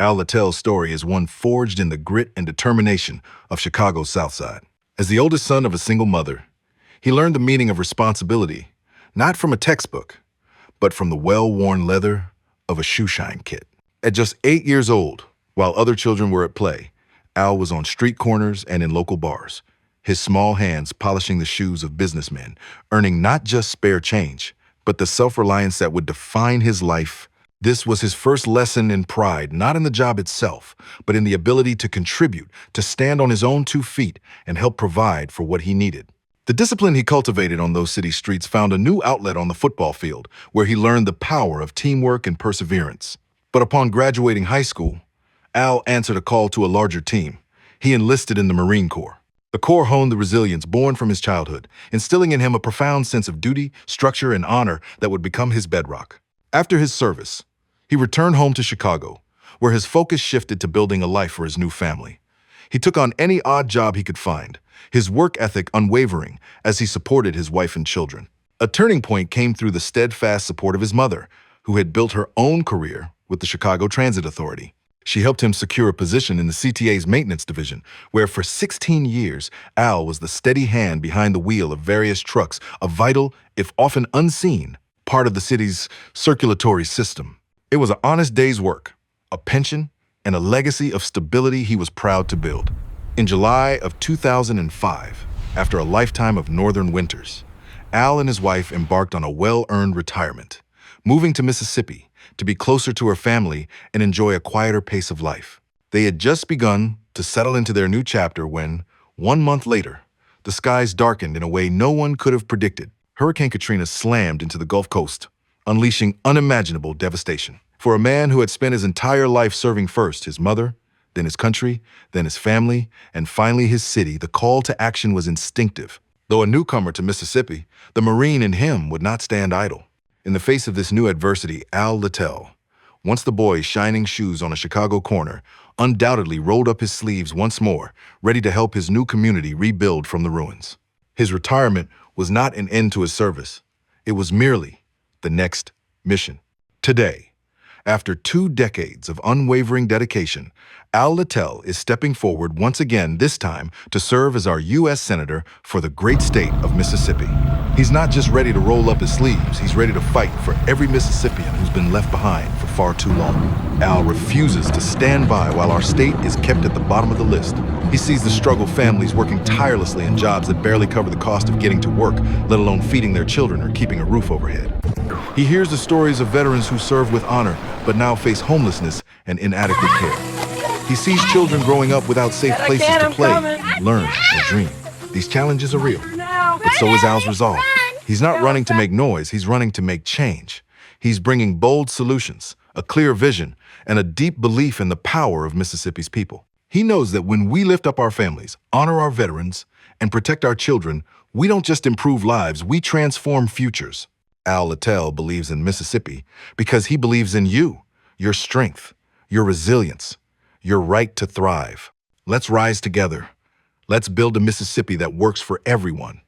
Al Littell's story is one forged in the grit and determination of Chicago's South Side. As the oldest son of a single mother, he learned the meaning of responsibility, not from a textbook, but from the well-worn leather of a shoeshine kit. At just 8 years old, while other children were at play, Al was on street corners and in local bars, his small hands polishing the shoes of businessmen, earning not just spare change, but the self-reliance that would define his life. This was his first lesson in pride, not in the job itself, but in the ability to contribute, to stand on his own 2 feet and help provide for what he needed. The discipline he cultivated on those city streets found a new outlet on the football field, where he learned the power of teamwork and perseverance. But upon graduating high school, Al answered a call to a larger team. He enlisted in the Marine Corps. The Corps honed the resilience born from his childhood, instilling in him a profound sense of duty, structure, and honor that would become his bedrock. After his service, he returned home to Chicago, where his focus shifted to building a life for his new family. He took on any odd job he could find, his work ethic unwavering as he supported his wife and children. A turning point came through the steadfast support of his mother, who had built her own career with the Chicago Transit Authority. She helped him secure a position in the CTA's maintenance division, where for 16 years, Al was the steady hand behind the wheel of various trucks, a vital, if often unseen, part of the city's circulatory system. It was an honest day's work, a pension, and a legacy of stability he was proud to build. In July of 2005, after a lifetime of northern winters, Al and his wife embarked on a well-earned retirement, moving to Mississippi to be closer to her family and enjoy a quieter pace of life. They had just begun to settle into their new chapter when, 1 month later, the skies darkened in a way no one could have predicted. Hurricane Katrina slammed into the Gulf Coast, unleashing unimaginable devastation. For a man who had spent his entire life serving first his mother, then his country, then his family, and finally his city, the call to action was instinctive. Though a newcomer to Mississippi, the Marine in him would not stand idle. In the face of this new adversity, Al Littell, once the boy shining shoes on a Chicago corner, undoubtedly rolled up his sleeves once more, ready to help his new community rebuild from the ruins. His retirement was not an end to his service. It was merely the next mission. Today, after 2 decades of unwavering dedication, Al Littell is stepping forward once again, this time to serve as our U.S. Senator for the great state of Mississippi. He's not just ready to roll up his sleeves, he's ready to fight for every Mississippian who's been left behind for far too long. Al refuses to stand by while our state is kept at the bottom of the list. He sees the struggle families working tirelessly in jobs that barely cover the cost of getting to work, let alone feeding their children or keeping a roof overhead. He hears the stories of veterans who served with honor, but now face homelessness and inadequate care. He sees children growing up without safe places to play, learn, or dream. These challenges are real, but so is Al's resolve. He's not running to make noise, he's running to make change. He's bringing bold solutions, a clear vision, and a deep belief in the power of Mississippi's people. He knows that when we lift up our families, honor our veterans, and protect our children, we don't just improve lives, we transform futures. Al Littell believes in Mississippi because he believes in you, your strength, your resilience, your right to thrive. Let's rise together. Let's build a Mississippi that works for everyone.